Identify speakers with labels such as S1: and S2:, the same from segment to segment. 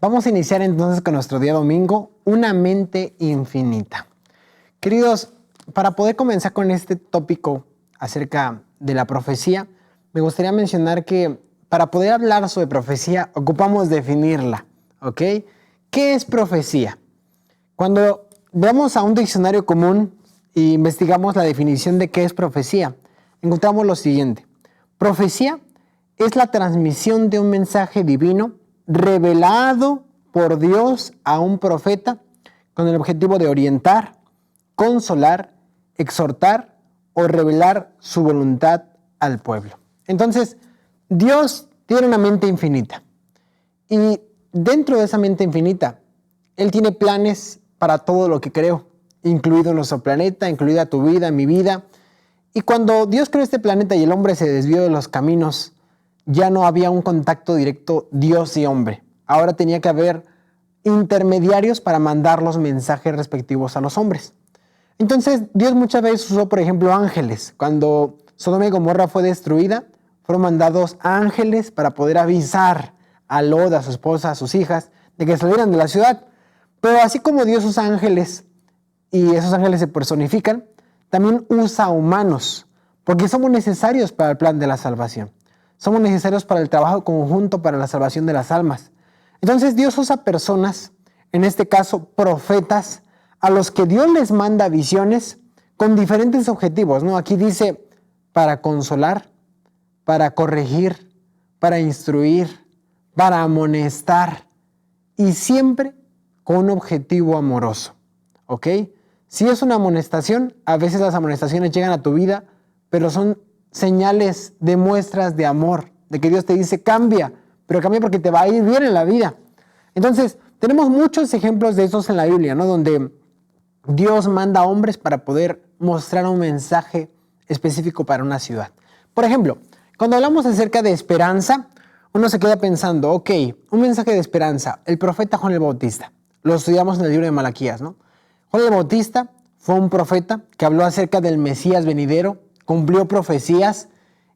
S1: Vamos a iniciar entonces con nuestro día domingo, una mente infinita. Queridos, para poder comenzar con este tópico acerca de la profecía, me gustaría mencionar que para poder hablar sobre profecía ocupamos definirla, ¿ok? ¿Qué es profecía? Cuando vamos a un diccionario común e investigamos la definición de qué es profecía, encontramos lo siguiente. Profecía es la transmisión de un mensaje divino revelado por Dios a un profeta con el objetivo de orientar, consolar, exhortar o revelar su voluntad al pueblo. Entonces, Dios tiene una mente infinita y dentro de esa mente infinita, Él tiene planes para todo lo que creó, incluido nuestro planeta, incluida tu vida, mi vida. Y cuando Dios creó este planeta y el hombre se desvió de los caminos, ya no había un contacto directo Dios y hombre. Ahora tenía que haber intermediarios para mandar los mensajes respectivos a los hombres. Entonces, Dios muchas veces usó, por ejemplo, ángeles. Cuando Sodoma y Gomorra fue destruida, fueron mandados ángeles para poder avisar a Lot, a su esposa, a sus hijas, de que salieran de la ciudad. Pero así como Dios usa ángeles y esos ángeles se personifican, también usa humanos, porque somos necesarios para el plan de la salvación. Somos necesarios para el trabajo conjunto para la salvación de las almas. Entonces Dios usa personas, en este caso profetas, a los que Dios les manda visiones con diferentes objetivos, ¿no? Aquí dice para consolar, para corregir, para instruir, para amonestar y siempre con un objetivo amoroso, ¿ok? Si es una amonestación, a veces las amonestaciones llegan a tu vida, pero son señales de muestras de amor, de que Dios te dice cambia, pero cambia porque te va a ir bien en la vida. Entonces, tenemos muchos ejemplos de esos en la Biblia, ¿no? Donde Dios manda a hombres para poder mostrar un mensaje específico para una ciudad. Por ejemplo, cuando hablamos acerca de esperanza, uno se queda pensando, ok, un mensaje de esperanza, el profeta Juan el Bautista, lo estudiamos en el libro de Malaquías, ¿no? Juan el Bautista fue un profeta que habló acerca del Mesías venidero, cumplió profecías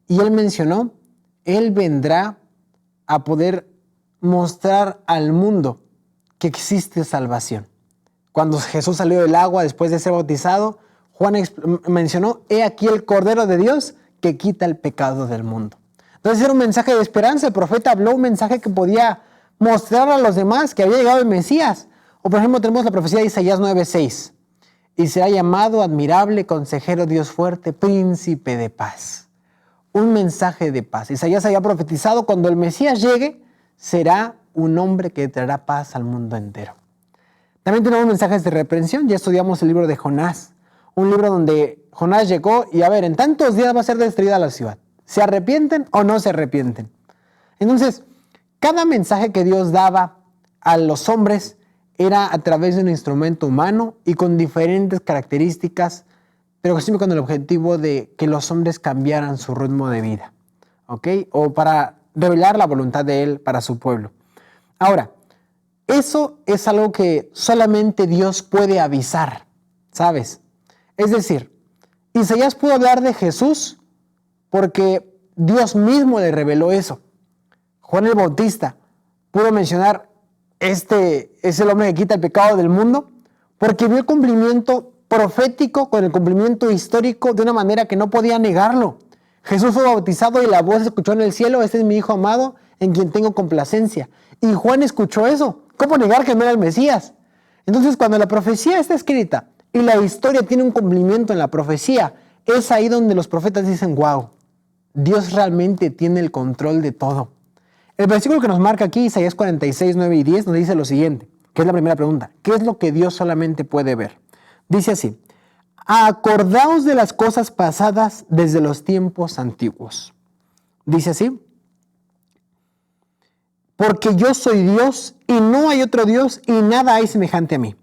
S1: y él mencionó, él vendrá a poder mostrar al mundo que existe salvación. Cuando Jesús salió del agua después de ser bautizado, Juan mencionó, he aquí el Cordero de Dios que quita el pecado del mundo. Entonces era un mensaje de esperanza, el profeta habló un mensaje que podía mostrar a los demás que había llegado el Mesías. O por ejemplo tenemos la profecía de Isaías 9:6. Y será llamado admirable, consejero, Dios fuerte, príncipe de paz. Un mensaje de paz. Isaías había profetizado, cuando el Mesías llegue, será un hombre que traerá paz al mundo entero. También tenemos mensajes de reprensión. Ya estudiamos el libro de Jonás. Un libro donde Jonás llegó y en tantos días va a ser destruida la ciudad. ¿Se arrepienten o no se arrepienten? Entonces, cada mensaje que Dios daba a los hombres era a través de un instrumento humano y con diferentes características, pero siempre con el objetivo de que los hombres cambiaran su ritmo de vida, ¿ok? O para revelar la voluntad de Él para su pueblo. Ahora, eso es algo que solamente Dios puede avisar, ¿sabes? Es decir, Isaías pudo hablar de Jesús porque Dios mismo le reveló eso. Juan el Bautista pudo mencionar, este es el hombre que quita el pecado del mundo, porque vio el cumplimiento profético con el cumplimiento histórico de una manera que no podía negarlo. Jesús fue bautizado y la voz se escuchó en el cielo, este es mi Hijo amado, en quien tengo complacencia. Y Juan escuchó eso. ¿Cómo negar que no era el Mesías? Entonces, cuando la profecía está escrita y la historia tiene un cumplimiento en la profecía, es ahí donde los profetas dicen, wow, Dios realmente tiene el control de todo. El versículo que nos marca aquí, Isaías 46, 9 y 10, nos dice lo siguiente, que es la primera pregunta. ¿Qué es lo que Dios solamente puede ver? Dice así, acordaos de las cosas pasadas desde los tiempos antiguos. Dice así, porque yo soy Dios y no hay otro Dios y nada hay semejante a mí,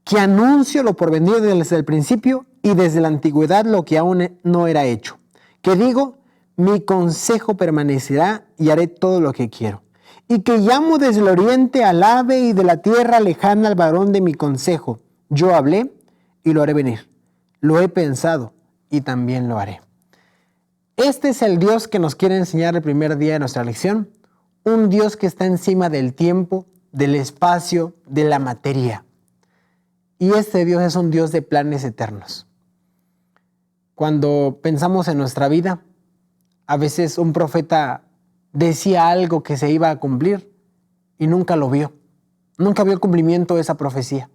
S1: que anuncio lo porvenir desde el principio y desde la antigüedad lo que aún no era hecho, que digo, mi consejo permanecerá y haré todo lo que quiero. Y que llamo desde el oriente al ave y de la tierra lejana al varón de mi consejo. Yo hablé y lo haré venir. Lo he pensado y también lo haré. Este es el Dios que nos quiere enseñar el primer día de nuestra lección. Un Dios que está encima del tiempo, del espacio, de la materia. Y este Dios es un Dios de planes eternos. Cuando pensamos en nuestra vida, a veces un profeta decía algo que se iba a cumplir y nunca lo vio. Nunca vio el cumplimiento de esa profecía.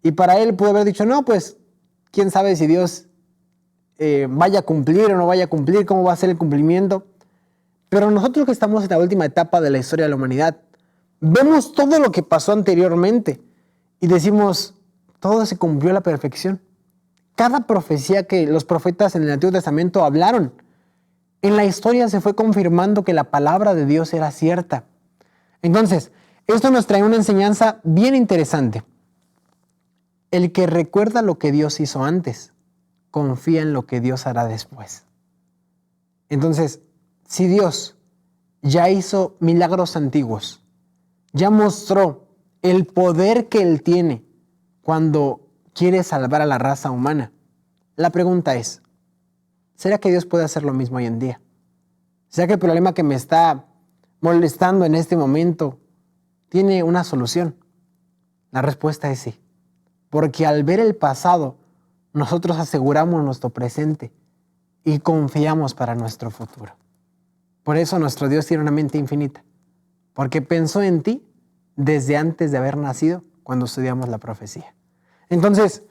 S1: Y para él pudo haber dicho, no, pues, quién sabe si Dios vaya a cumplir o no vaya a cumplir, cómo va a ser el cumplimiento. Pero nosotros que estamos en la última etapa de la historia de la humanidad, vemos todo lo que pasó anteriormente y decimos, todo se cumplió a la perfección. Cada profecía que los profetas en el Antiguo Testamento hablaron, en la historia se fue confirmando que la palabra de Dios era cierta. Entonces, esto nos trae una enseñanza bien interesante. El que recuerda lo que Dios hizo antes, confía en lo que Dios hará después. Entonces, si Dios ya hizo milagros antiguos, ya mostró el poder que Él tiene cuando quiere salvar a la raza humana, la pregunta es, ¿será que Dios puede hacer lo mismo hoy en día? ¿Será que el problema que me está molestando en este momento tiene una solución? La respuesta es sí, porque al ver el pasado, nosotros aseguramos nuestro presente y confiamos para nuestro futuro. Por eso nuestro Dios tiene una mente infinita, porque pensó en ti desde antes de haber nacido cuando estudiamos la profecía. Entonces,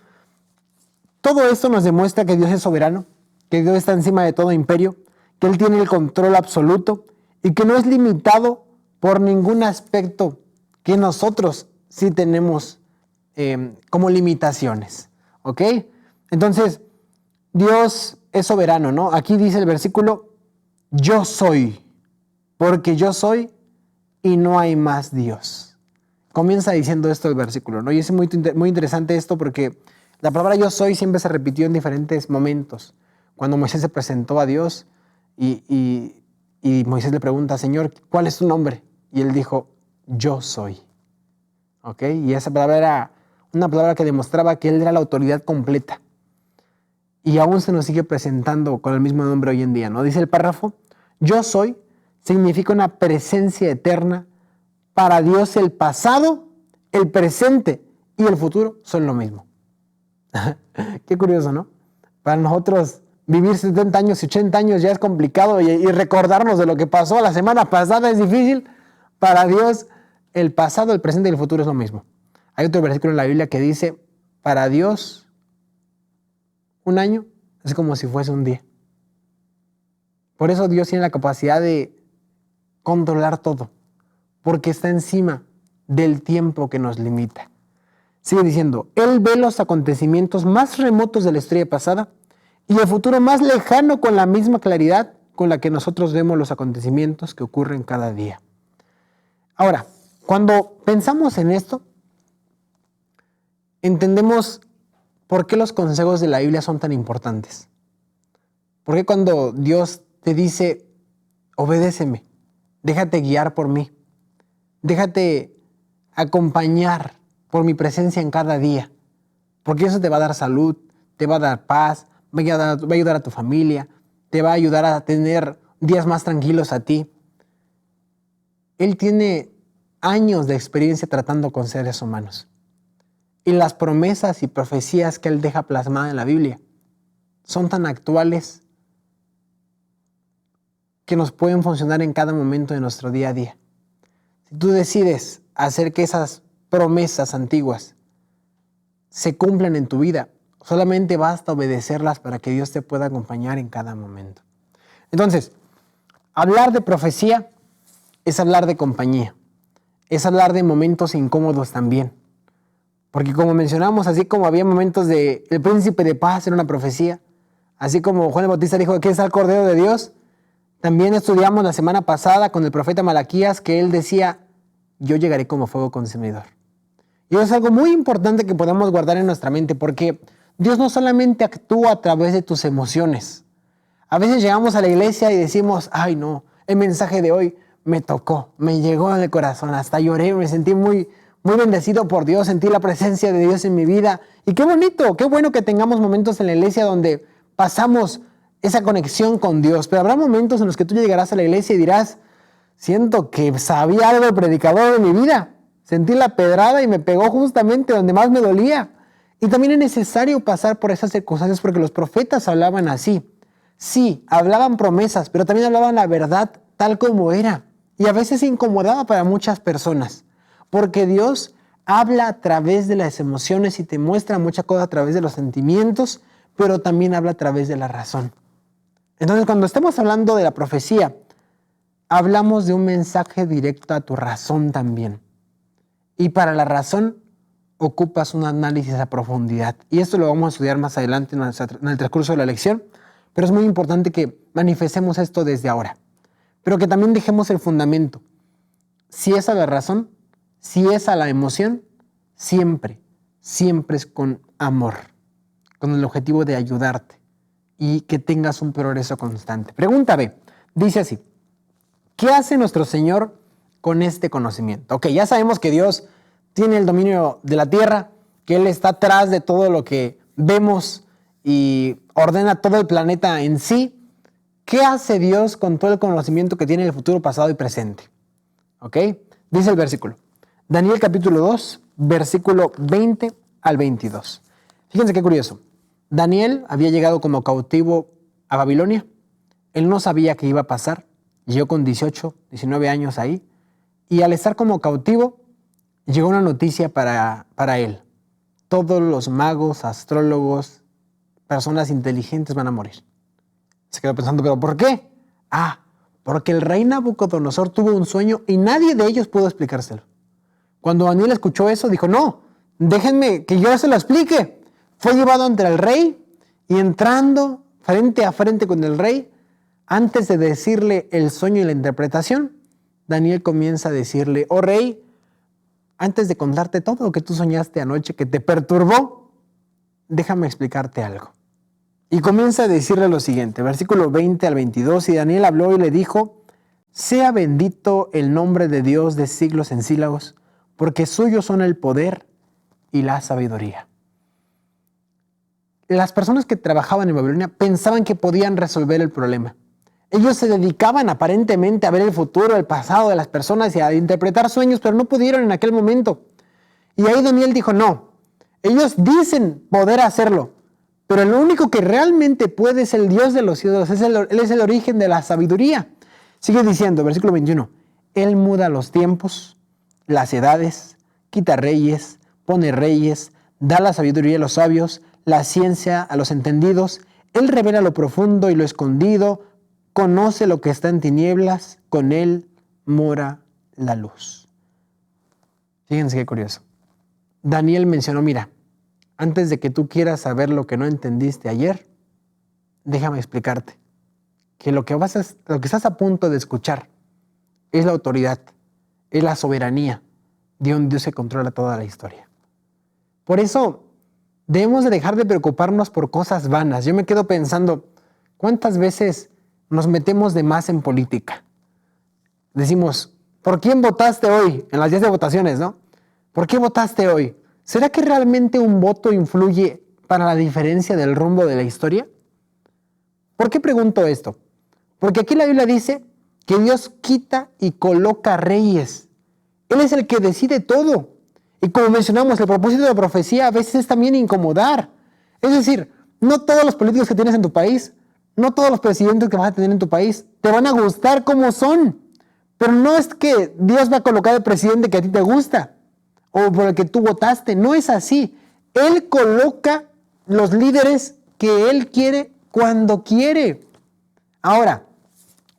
S1: todo esto nos demuestra que Dios es soberano, que Dios está encima de todo imperio, que Él tiene el control absoluto y que no es limitado por ningún aspecto que nosotros sí tenemos como limitaciones. ¿Ok? Entonces, Dios es soberano, ¿no? Aquí dice el versículo, yo soy, porque yo soy y no hay más Dios. Comienza diciendo esto el versículo, ¿no? Y es muy interesante esto porque la palabra yo soy siempre se repitió en diferentes momentos. Cuando Moisés se presentó a Dios y Moisés le pregunta, Señor, ¿cuál es tu nombre? Y él dijo, yo soy. ¿Ok? Y esa palabra era una palabra que demostraba que él era la autoridad completa. Y aún se nos sigue presentando con el mismo nombre hoy en día, ¿no? Dice el párrafo, yo soy significa una presencia eterna. Para Dios el pasado, el presente y el futuro son lo mismo. Qué curioso, ¿no? Para nosotros vivir 70 años y 80 años ya es complicado y recordarnos de lo que pasó la semana pasada es difícil. Para Dios el pasado, el presente y el futuro es lo mismo. Hay otro versículo en la Biblia que dice, para Dios un año es como si fuese un día. Por eso Dios tiene la capacidad de controlar todo, porque está encima del tiempo que nos limita. Sigue diciendo, Él ve los acontecimientos más remotos de la historia pasada y el futuro más lejano con la misma claridad con la que nosotros vemos los acontecimientos que ocurren cada día. Ahora, cuando pensamos en esto, entendemos por qué los consejos de la Biblia son tan importantes. Porque cuando Dios te dice, obedéceme, déjate guiar por mí, déjate acompañar por mi presencia en cada día, porque eso te va a dar salud, te va a dar paz, va a ayudar a tu familia, te va a ayudar a tener días más tranquilos a ti. Él tiene años de experiencia tratando con seres humanos. Y las promesas y profecías que Él deja plasmadas en la Biblia son tan actuales que nos pueden funcionar en cada momento de nuestro día a día. Si tú decides hacer que esas promesas antiguas se cumplan en tu vida, solamente basta obedecerlas para que Dios te pueda acompañar en cada momento. Entonces, hablar de profecía es hablar de compañía, es hablar de momentos incómodos también. Porque como mencionamos, así como había momentos de el príncipe de paz era una profecía, así como Juan el Bautista dijo que es el Cordero de Dios, también estudiamos la semana pasada con el profeta Malaquías que él decía, yo llegaré como fuego consumidor. Y eso es algo muy importante que podemos guardar en nuestra mente, porque Dios no solamente actúa a través de tus emociones. A veces llegamos a la iglesia y decimos, ay no, el mensaje de hoy me tocó, me llegó en el corazón, hasta lloré, me sentí muy bendecido por Dios, sentí la presencia de Dios en mi vida. Y qué bonito, qué bueno que tengamos momentos en la iglesia donde pasamos esa conexión con Dios. Pero habrá momentos en los que tú llegarás a la iglesia y dirás, siento que sabía algo el predicador de mi vida, Sentí la pedrada y me pegó justamente donde más me dolía. Y también es necesario pasar por esas circunstancias porque los profetas hablaban así. Sí, hablaban promesas, pero también hablaban la verdad tal como era. Y a veces incomodaba para muchas personas, porque Dios habla a través de las emociones y te muestra muchas cosas a través de los sentimientos, pero también habla a través de la razón. Entonces, cuando estamos hablando de la profecía, hablamos de un mensaje directo a tu razón también. Y para la razón ocupas un análisis a profundidad. Y esto lo vamos a estudiar más adelante en el transcurso de la lección, pero es muy importante que manifestemos esto desde ahora. Pero que también dejemos el fundamento. Si es a la razón, si es a la emoción, siempre es con amor, con el objetivo de ayudarte y que tengas un progreso constante. Pregunta B, dice así: ¿qué hace nuestro Señor con este conocimiento? Ok, ya sabemos que Dios tiene el dominio de la tierra, que Él está atrás de todo lo que vemos y ordena todo el planeta en sí. ¿Qué hace Dios con todo el conocimiento que tiene del futuro, pasado y presente? ¿Ok? Dice el versículo. Daniel capítulo 2, versículo 20 al 22. Fíjense qué curioso. Daniel había llegado como cautivo a Babilonia. Él no sabía qué iba a pasar. Llegó con 18, 19 años ahí. Y al estar como cautivo, llegó una noticia para él. Todos los magos, astrólogos, personas inteligentes van a morir. Se quedó pensando, ¿pero por qué? Porque el rey Nabucodonosor tuvo un sueño y nadie de ellos pudo explicárselo. Cuando Daniel escuchó eso, dijo, no, déjenme que yo se lo explique. Fue llevado ante el rey y entrando frente a frente con el rey, antes de decirle el sueño y la interpretación, Daniel comienza a decirle, oh rey, antes de contarte todo lo que tú soñaste anoche que te perturbó, déjame explicarte algo. Y comienza a decirle lo siguiente, versículo 20 al 22, y Daniel habló y le dijo, sea bendito el nombre de Dios de siglos en siglos, porque suyos son el poder y la sabiduría. Las personas que trabajaban en Babilonia pensaban que podían resolver el problema. Ellos se dedicaban aparentemente a ver el futuro, el pasado de las personas y a interpretar sueños, pero no pudieron en aquel momento. Y ahí Daniel dijo, no, ellos dicen poder hacerlo, pero el único que realmente puede es el Dios de los cielos, Él es el origen de la sabiduría. Sigue diciendo, versículo 21, Él muda los tiempos, las edades, quita reyes, pone reyes, da la sabiduría a los sabios, la ciencia a los entendidos, Él revela lo profundo y lo escondido, conoce lo que está en tinieblas, con Él mora la luz. Fíjense qué curioso. Daniel mencionó, mira, antes de que tú quieras saber lo que no entendiste ayer, déjame explicarte que lo que estás a punto de escuchar es la autoridad, es la soberanía de un Dios que controla toda la historia. Por eso debemos de dejar de preocuparnos por cosas vanas. Yo me quedo pensando, ¿cuántas veces nos metemos de más en política? Decimos, ¿por quién votaste hoy? En las días de votaciones, ¿no? ¿Por qué votaste hoy? ¿Será que realmente un voto influye para la diferencia del rumbo de la historia? ¿Por qué pregunto esto? Porque aquí la Biblia dice que Dios quita y coloca reyes. Él es el que decide todo. Y como mencionamos, el propósito de la profecía a veces es también incomodar. Es decir, no todos los políticos que tienes en tu país, no todos los presidentes que vas a tener en tu país te van a gustar como son. Pero no es que Dios va a colocar el presidente que a ti te gusta o por el que tú votaste. No es así. Él coloca los líderes que Él quiere cuando quiere. Ahora,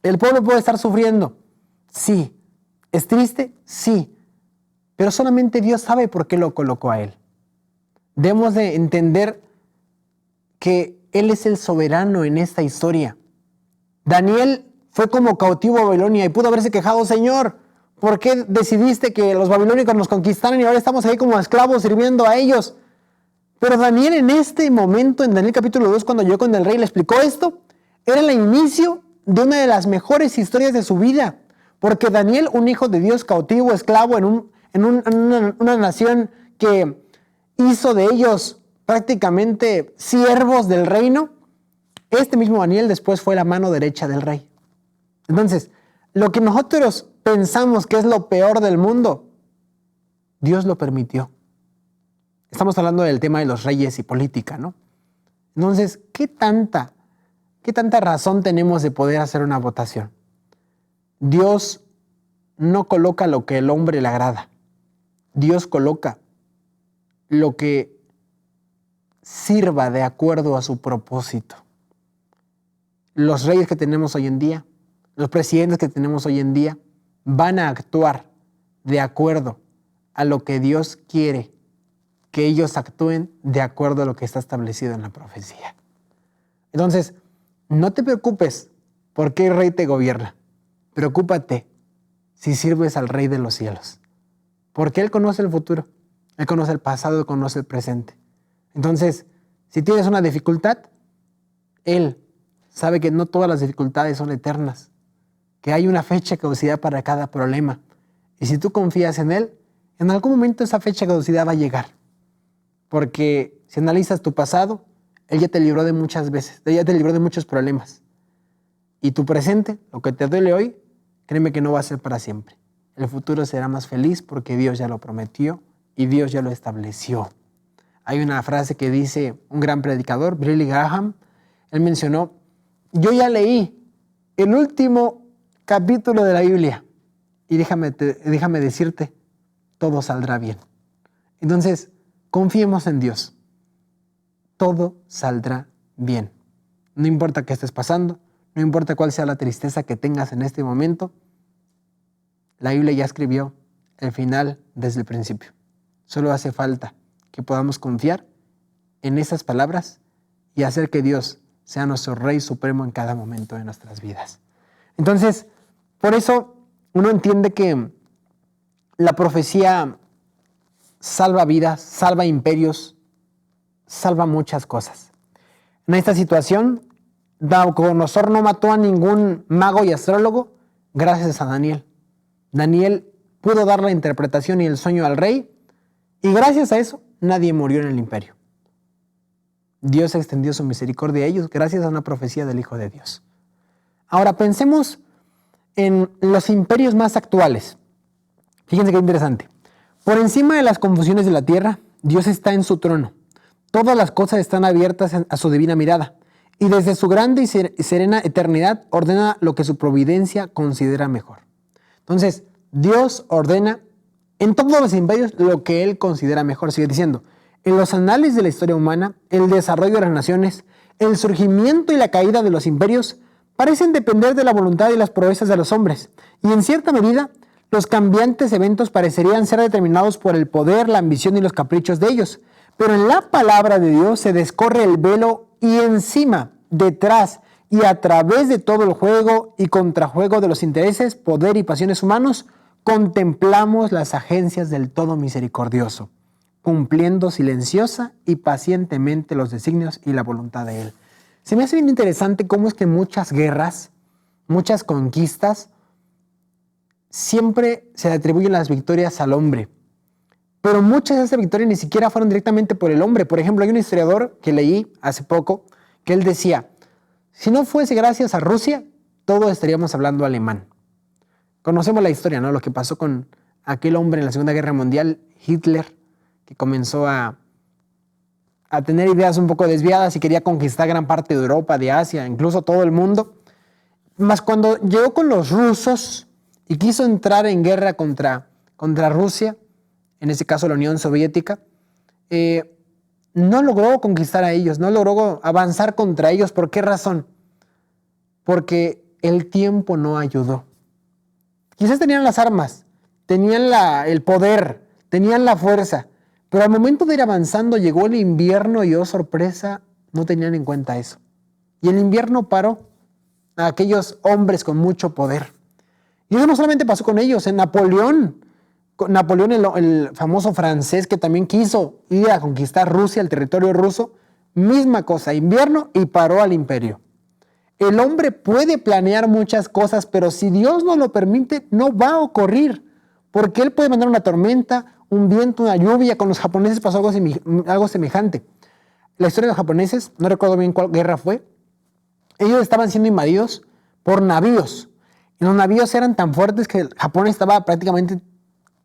S1: ¿el pueblo puede estar sufriendo? Sí. ¿Es triste? Sí. Pero solamente Dios sabe por qué lo colocó a Él. Debemos de entender que Él es el soberano en esta historia. Daniel fue como cautivo a Babilonia y pudo haberse quejado, Señor, ¿por qué decidiste que los babilónicos nos conquistaran y ahora estamos ahí como esclavos sirviendo a ellos? Pero Daniel en este momento, en Daniel capítulo 2, cuando llegó con el rey, le explicó esto, era el inicio de una de las mejores historias de su vida. Porque Daniel, un hijo de Dios cautivo, esclavo en una nación que hizo de ellos prácticamente siervos del reino, este mismo Daniel después fue la mano derecha del rey. Entonces, lo que nosotros pensamos que es lo peor del mundo, Dios lo permitió. Estamos hablando del tema de los reyes y política, ¿no? Entonces, ¿qué tanta razón tenemos de poder hacer una votación? Dios no coloca lo que al hombre le agrada. Dios coloca lo que sirva de acuerdo a su propósito. Los reyes que tenemos hoy en día, los presidentes que tenemos hoy en día, van a actuar de acuerdo a lo que Dios quiere que ellos actúen, de acuerdo a lo que está establecido en la profecía. Entonces, no te preocupes por qué rey te gobierna. Preocúpate si sirves al Rey de los cielos. Porque Él conoce el futuro, Él conoce el pasado, Él conoce el presente. Entonces, si tienes una dificultad, Él sabe que no todas las dificultades son eternas, que hay una fecha de caducidad para cada problema. Y si tú confías en Él, en algún momento esa fecha de caducidad va a llegar. Porque si analizas tu pasado, Él ya te libró de muchas veces, Él ya te libró de muchos problemas. Y tu presente, lo que te duele hoy, créeme que no va a ser para siempre. El futuro será más feliz porque Dios ya lo prometió y Dios ya lo estableció. Hay una frase que dice un gran predicador, Billy Graham. Él mencionó: yo ya leí el último capítulo de la Biblia y déjame decirte, todo saldrá bien. Entonces, confiemos en Dios. Todo saldrá bien. No importa qué estés pasando, no importa cuál sea la tristeza que tengas en este momento, la Biblia ya escribió el final desde el principio. Solo hace falta que podamos confiar en esas palabras y hacer que Dios sea nuestro Rey Supremo en cada momento de nuestras vidas. Entonces, por eso uno entiende que la profecía salva vidas, salva imperios, salva muchas cosas. En esta situación, Nabucodonosor no mató a ningún mago y astrólogo gracias a Daniel. Daniel pudo dar la interpretación y el sueño al rey, y gracias a eso nadie murió en el imperio. Dios extendió su misericordia a ellos gracias a una profecía del Hijo de Dios. Ahora pensemos en los imperios más actuales. Fíjense qué interesante. Por encima de las confusiones de la tierra, Dios está en su trono. Todas las cosas están abiertas a su divina mirada, y desde su grande y serena eternidad ordena lo que su providencia considera mejor. Entonces, Dios ordena en todos los imperios lo que Él considera mejor. Sigue diciendo: en los anales de la historia humana, el desarrollo de las naciones, el surgimiento y la caída de los imperios parecen depender de la voluntad y las proezas de los hombres, y en cierta medida, los cambiantes eventos parecerían ser determinados por el poder, la ambición y los caprichos de ellos. Pero en la palabra de Dios se descorre el velo, y encima, detrás y a través de todo el juego y contrajuego de los intereses, poder y pasiones humanos, contemplamos las agencias del Todo Misericordioso, cumpliendo silenciosa y pacientemente los designios y la voluntad de Él. Se me hace bien interesante cómo es que muchas guerras, muchas conquistas, siempre se le atribuyen las victorias al hombre. Pero muchas de esas victorias ni siquiera fueron directamente por el hombre. Por ejemplo, hay un historiador que leí hace poco que él decía: si no fuese gracias a Rusia, todos estaríamos hablando alemán. Conocemos la historia, ¿no? Lo que pasó con aquel hombre en la Segunda Guerra Mundial, Hitler, que comenzó a tener ideas un poco desviadas y quería conquistar gran parte de Europa, de Asia, incluso todo el mundo. Mas cuando llegó con los rusos y quiso entrar en guerra contra Rusia, en este caso la Unión Soviética, no logró conquistar a ellos, no logró avanzar contra ellos. ¿Por qué razón? Porque el tiempo no ayudó. Quizás tenían las armas, tenían el poder, tenían la fuerza, pero al momento de ir avanzando llegó el invierno y, oh sorpresa, no tenían en cuenta eso. Y el invierno paró a aquellos hombres con mucho poder. Y eso no solamente pasó con ellos, en Napoleón, el famoso francés que también quiso ir a conquistar Rusia, el territorio ruso, misma cosa, invierno y paró al imperio. El hombre puede planear muchas cosas, pero si Dios no lo permite, no va a ocurrir, porque Él puede mandar una tormenta, un viento, una lluvia. Con los japoneses pasó algo semejante. La historia de los japoneses, no recuerdo bien cuál guerra fue, ellos estaban siendo invadidos por navíos, y los navíos eran tan fuertes que Japón estaba prácticamente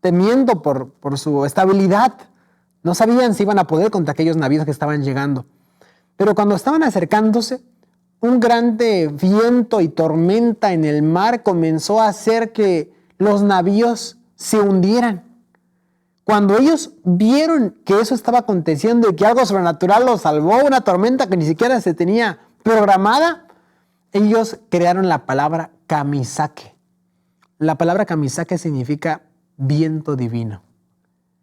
S1: temiendo por su estabilidad. No sabían si iban a poder contra aquellos navíos que estaban llegando. Pero cuando estaban acercándose, un grande viento y tormenta en el mar comenzó a hacer que los navíos se hundieran. Cuando ellos vieron que eso estaba aconteciendo y que algo sobrenatural los salvó, una tormenta que ni siquiera se tenía programada, ellos crearon la palabra Kamisake. La palabra Kamisake significa viento divino.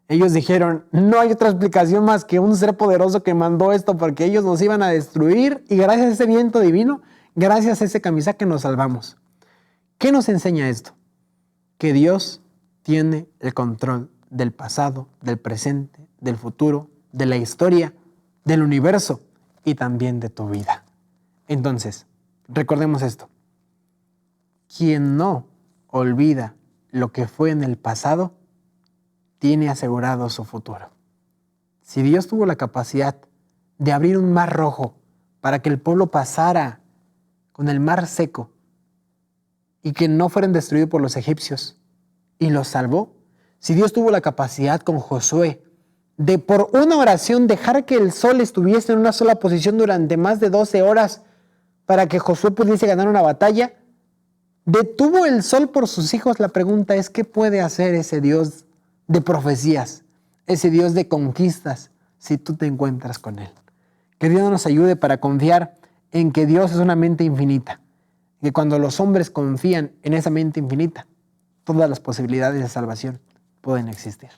S1: Ellos dijeron, no hay otra explicación más que un ser poderoso que mandó esto porque ellos nos iban a destruir y gracias a ese viento divino, gracias a ese Kamisake nos salvamos. ¿Qué nos enseña esto? Que Dios tiene el control del pasado, del presente, del futuro, de la historia, del universo y también de tu vida. Entonces, recordemos esto. Quien no olvida lo que fue en el pasado, tiene asegurado su futuro. Si Dios tuvo la capacidad de abrir un mar rojo para que el pueblo pasara con el mar seco y que no fueran destruidos por los egipcios y los salvó, si Dios tuvo la capacidad con Josué de por una oración dejar que el sol estuviese en una sola posición durante más de 12 horas para que Josué pudiese ganar una batalla, detuvo el sol por sus hijos, la pregunta es, ¿qué puede hacer ese Dios de profecías, ese Dios de conquistas, si tú te encuentras con Él? Que Dios nos ayude para confiar en que Dios es una mente infinita, que cuando los hombres confían en esa mente infinita, todas las posibilidades de salvación pueden existir.